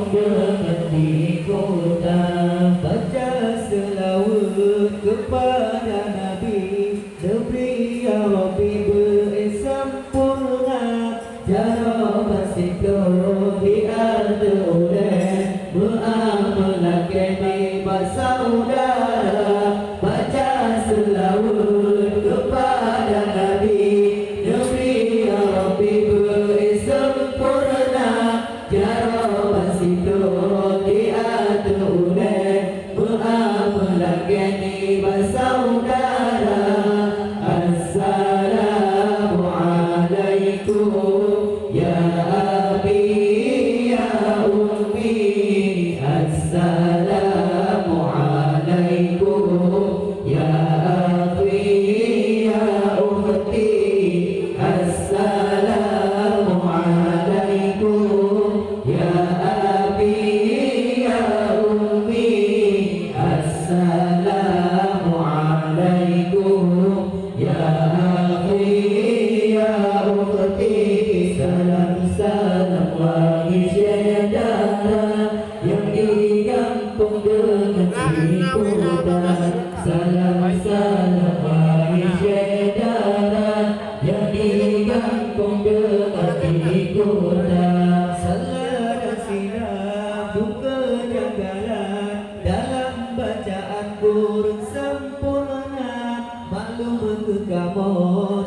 pun dengan di kota, baca selawat kepada Nabi, diberi ya Rabbi bersempurna, jara bersikap di ada oleh muamalah kami bersaudara, baca selawat kepada Nabi, diberi ya Rabbi bersempurna, jara bersikap di ada oleh muamalah kami bersaudara. Assalamualaikum ya abi ya ummi, Assalamualaikum ya akhi ya ukhti, Assalamualaikum ya abi ya ummi, Assalamualaikum ya akhi ya ukhti. Salam-salam wahai saudara yang digantung dengan ikutan, salam-salam wahai saudara yang digantung dengan ikutan. Salah dan silap buka janggalan dalam bacaan Quran sempurna, maklum ke kamu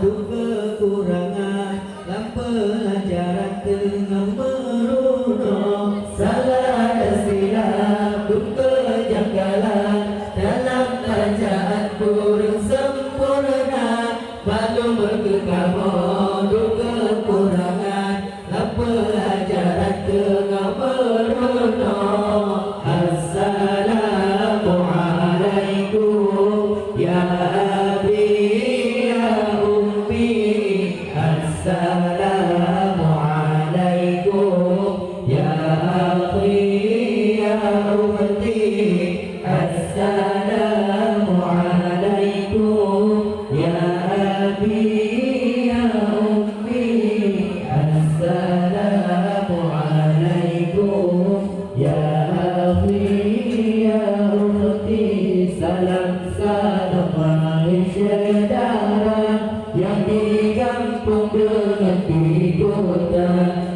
duka kekurangan dalam pelajaran tengah merunung. Salah dan silap buka janggalan dalam bacaan Quran sempurna, maklum ke kamu duka kekurangan dalam pelajaran tengah merunung. Assalamualaikum ya abi ya ummi, Assalamualaikum ya akhi ya ukhti, Assalamualaikum ya abi ya ummi, Assalamualaikum ya akhi ya ukhti. Salam-salam wahai saudara yang digantung dengan di kota,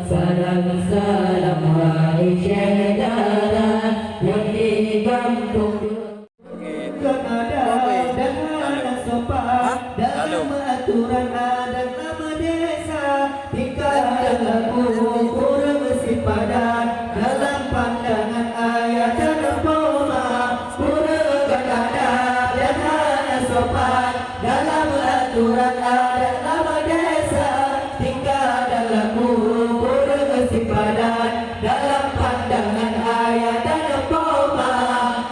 salam-salam wahai saudara yang digantung dengan adab dan adat sopan dalam aturan adat nama desa, tingkah dan laku kurang simpadan dalam pandangan ayat dan poma, kurangkan adab dan adat sopan dalam aturan adat nama desa, tingkah dan laku kurang simpadan dalam pandangan ayat dan poma.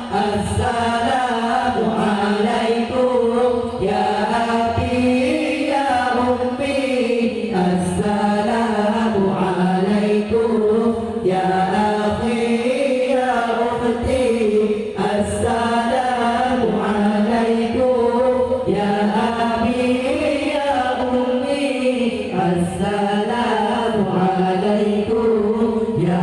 Assalamualaikum ya abi ya ummi, Assalamualaikum ya akhi ya ukhti, Assalamualaikum ya abi ya ummi, Assalamualaikum ya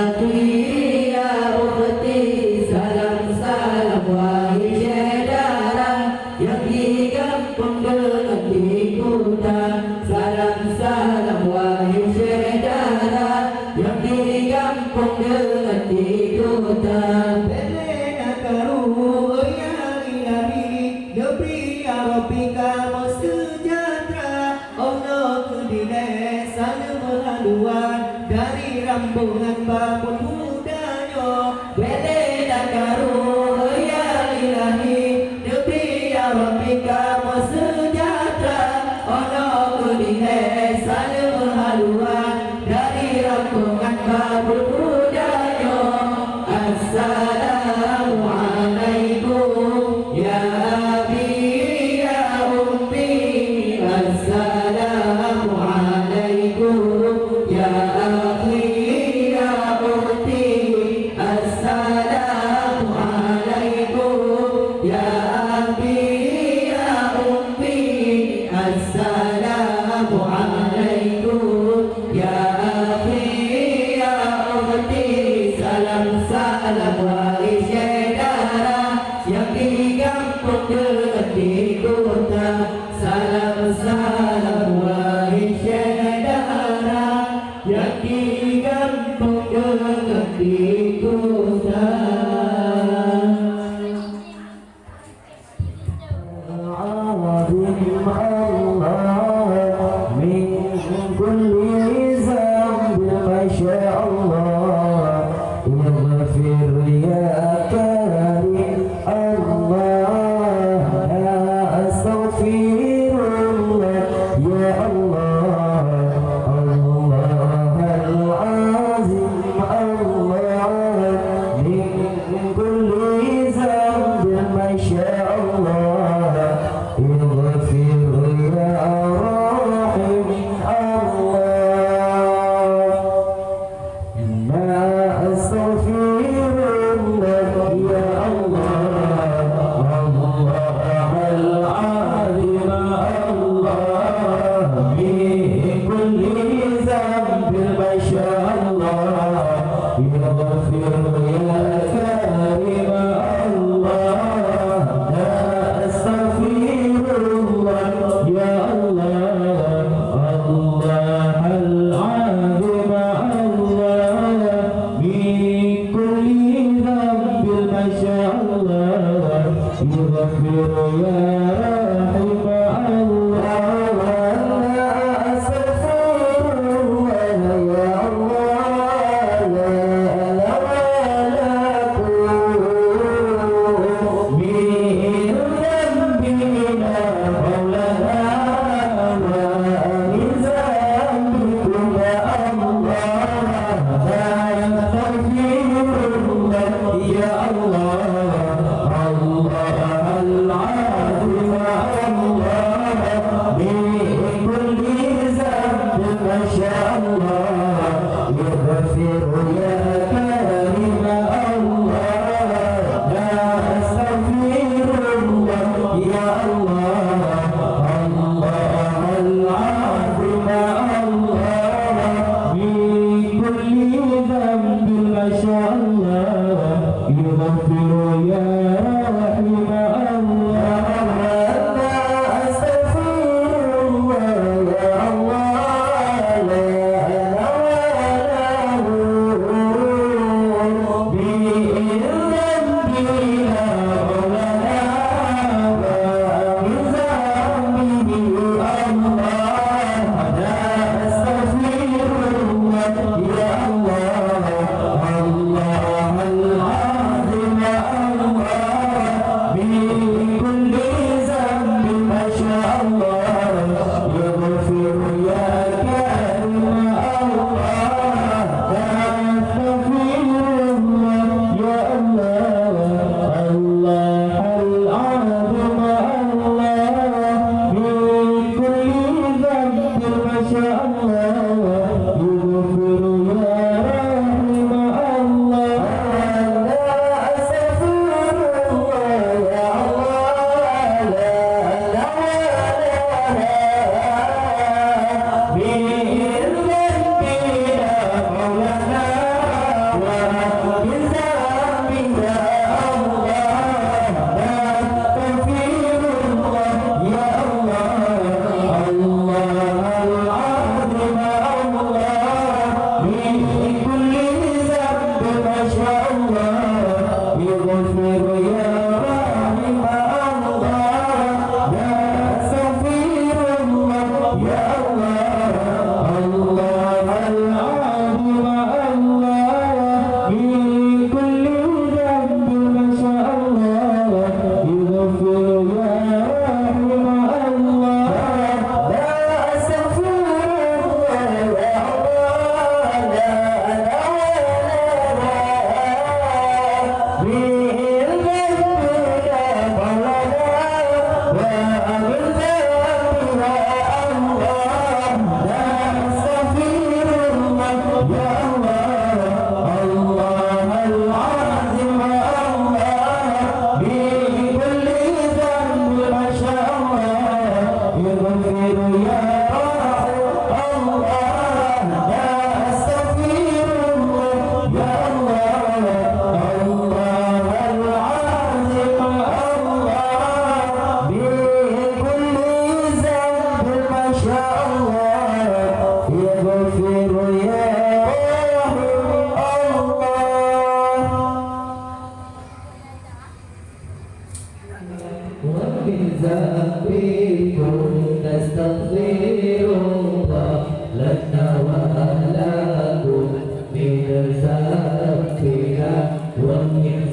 akhi ya ukhti. Salam-salam wahai saudara yang digantung dengan di kota, salam-salam wahai saudara yang digantung dengan di kota. Belena karu ya ilahi, diberi ya Rabbi kamu sejahtera, Allah kedilai sana melaluan dari rambungan babun mudanya. Belena karu ya ilahi, diberi ya Rabbi kamu sejahtera, Allah kedilai sana melaluan dari rambungan babun mudanya. Assalamualaikum salam wahai saudara yang di kampung dan di kota. Salam salam wahai saudara yang di kampung dan di kota.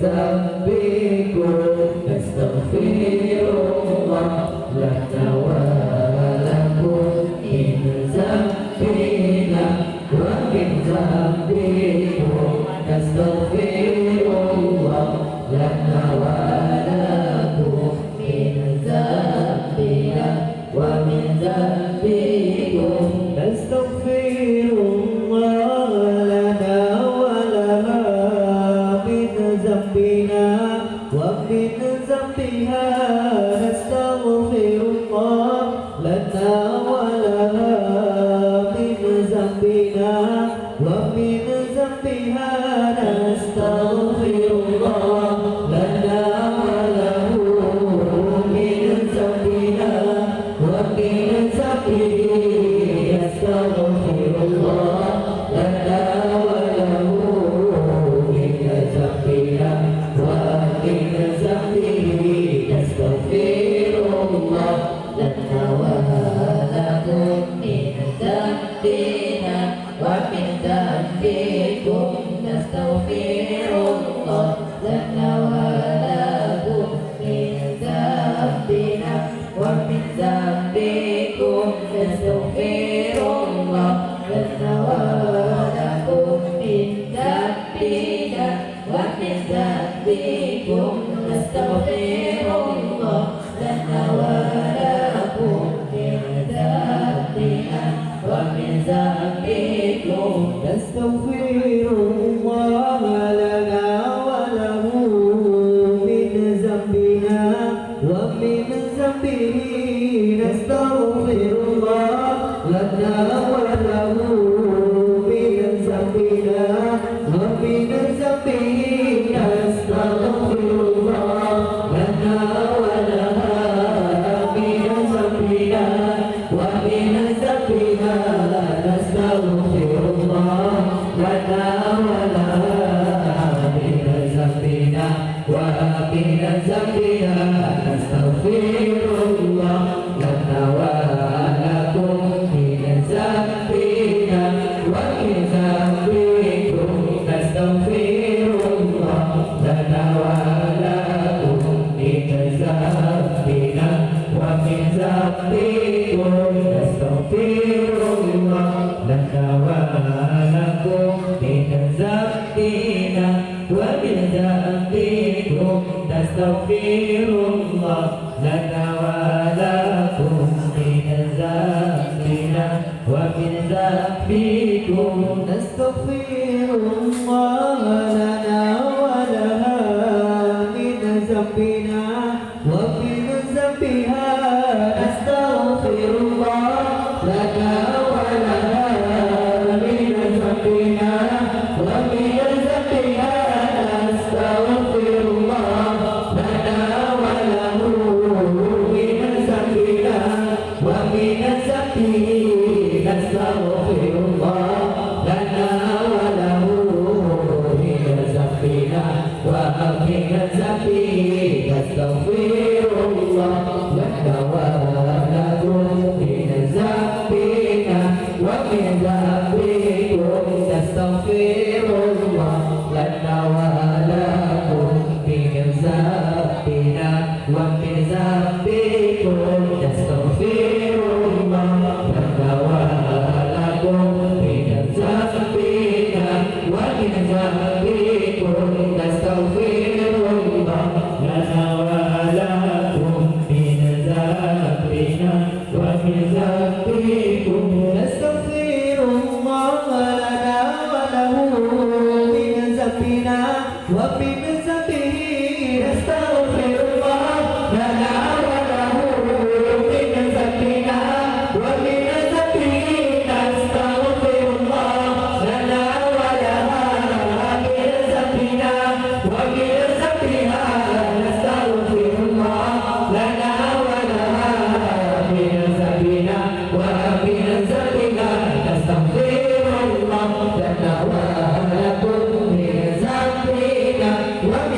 ذنبكم نستغفر الله لنا ولكم من ذنبنا ومن ذنبكم نستغفر الله لنا ولكم من ذنبنا ومن ذنبكم نستغفر الله لنا ولها من ذنبنا ومن ذنبها نستغفر الله لنا ولها من ذنبنا ومن ذنبها نستغفر الله لنا وله من ذنبنا ومن ذنبه نستغفر الله لنا وله من ذنبنا ومن ذنبه نستغفر الله لنا ولكم من ذنبنا ومن ذنبكم نستغفر الله لنا ولكم من ذنبنا ومن ذنبكم نستغفر الله لنا ولكم من ذنبنا ومن ذنبكم نستغفر الله لنا ولكم من ذنبنا ومن ذنبكم نستغفر الله لنا وله من ذنبنا ومن ذنبه نستغفر الله لنا وله من ذنبنا ومن ذنبه نستغفر الله لنا ولها من ذنبنا ومن ذنبها نستغفر الله لنا ولها من ذنبنا ومن ذنبها نستغفر الله لنا ولكم من ذنبنا ومن ذنبكم نستغفر الله لنا ولكم من ذنبنا ومن ذنبكم نستغفر الله لنا ولكم من ذنبنا ومن ذنبكم نستغفر الله لنا ولكم من ذنبنا ومن ذنبكم نستغفر الله لنا ولها من ذنبنا ومن ذنبها نستغفر الله لنا ولها من ذنبنا ومن ذنبها نستغفر الله لنا وله من ذنبنا ومن ذنبه نستغفر الله لنا وله من ذنبنا ومن ذنبه نستغفر الله لنا ولكم من ذنبنا ومن ذنبكم نستغفر الله لنا ولكم من ذنبنا ومن ذنبكم نستغفر الله لنا ولكم من ذنبنا ومن ذنبكم نستغفر الله لنا ولكم من ذنبنا ومن ذنبكم نستغفر الله لنا وله من ذنبنا ومن ذنبه نستغفر الله لنا وله من ذنبنا ومن ذنبه نستغفر الله لنا ولها من ذنبنا ومن ذنبها نستغفر الله لنا ولها من ذنبنا ومن ذنبنا نستغفر الله لنا ولكم من ذنبنا ومن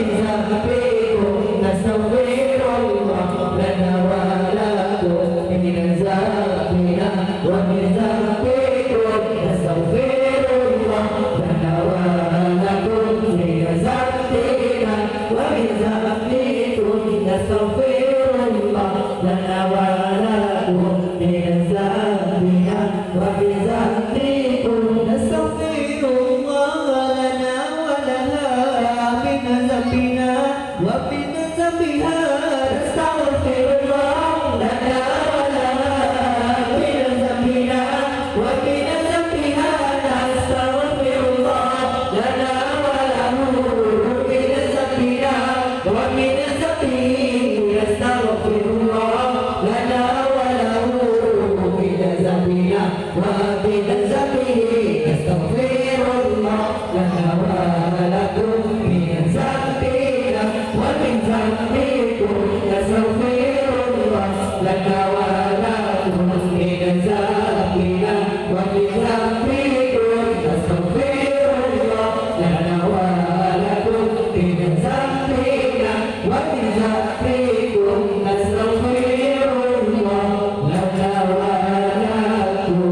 ومن ذنبها نستغفر الله لنا ولها من ذنبنا ومن ذنبها نستغفر الله لنا وله من ذنبنا ومن ذنبه نستغفر الله لنا وله من ذنبنا ومن ذنبه نستغفر الله لنا ولكم من ذنبنا ومن ذنبكم نستغفر الله لنا ولكم من ذنبنا ومن ذنبكم نستغفر الله لنا ولكم من ذنبنا ومن ذنبكم نستغفر الله لنا ولكم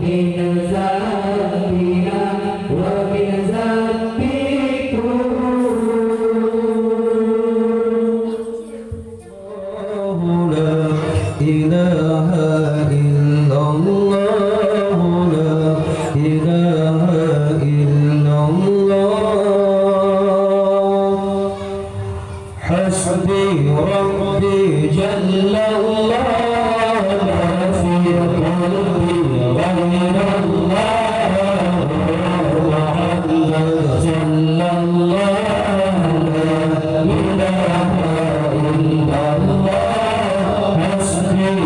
من ذنبنا ومن ذنبكم حسبي ربي جل الله ما في قلبي غير الله محمد صلى الله لا إله إلا الله حسبي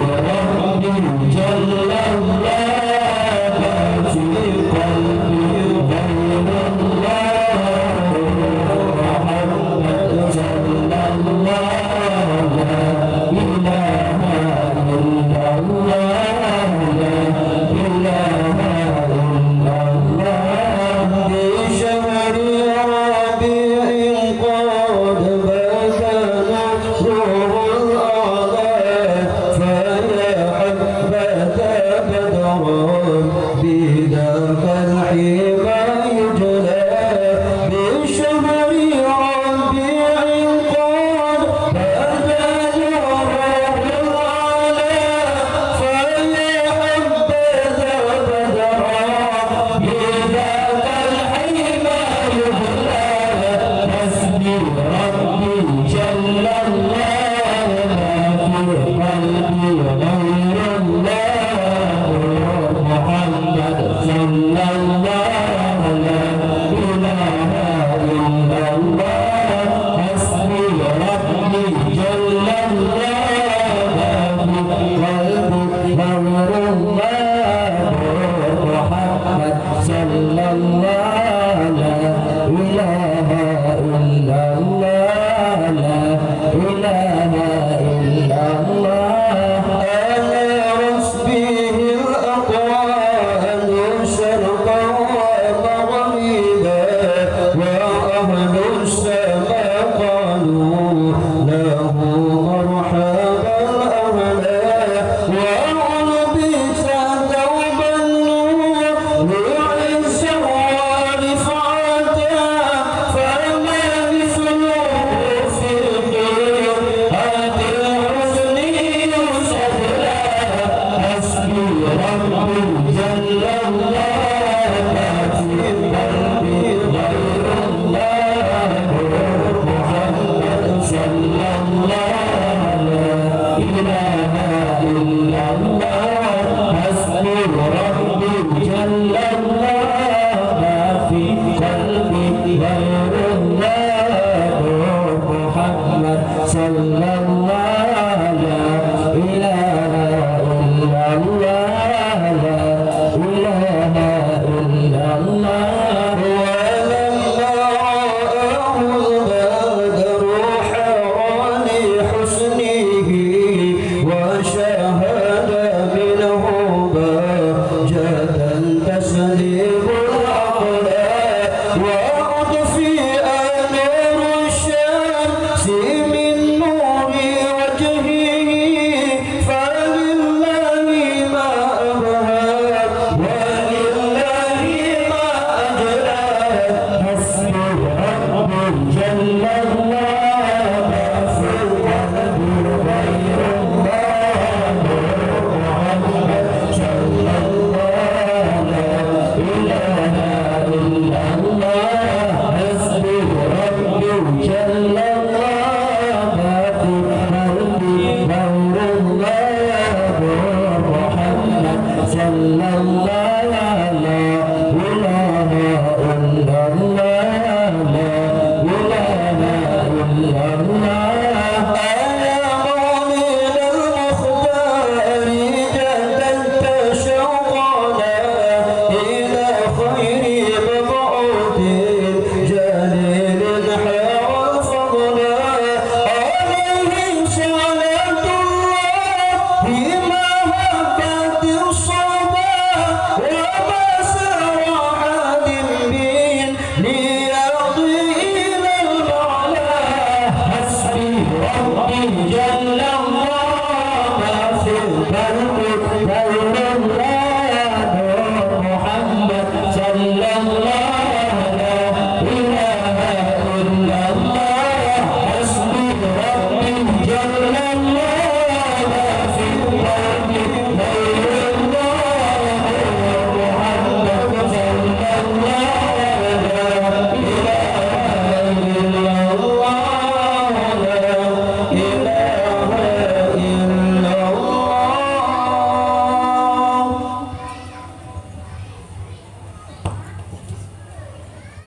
ربي جل الله ما في قلبي غير الله محمد صلى الله لا إله إلا الله لا إله إلا الله بشهر ربيع قد بدا نور الأعلى فيا حبذا بدر بذاك الحمى يجلى بشهر ربيع قد بدا نور الأعلى فيا حبذا بدر بذاك الحمى يجلى حسبي ربي جل الله ما في قلبي غير الله محمد صلى الله لا إله إلا الله حسبي ربي جل الله ما في قلبي غير الله محمد صلى الله لا إله إلا الله لا إله إلا الله أنا رسبه الأقوال شرقا ومغربا وأهل السماء قالوا له مرحبا أهلا وألبس ثوب النور لعز ورفعة فما مثله في الخير هذه الحسن يسهلا حسبي ربي جل الله ما في قلبي غير الله محمد صلى الله لا إله إلا الله حسبي ربي جل الله ما في قلبي غير الله محمد صلى الله لا إله إلا الله لا إله إلا الله ولما رآه البدر حار لحسنه وشاهد منه بهجة تسليب العقل وأضفئ نور الشمس من نور وجهه فلله ما أبهى ولله ما أجلى حسبي ربي جل الله ما في قلبي غير الله محمد صلى الله لا إله إلا الله حسبي ربي جل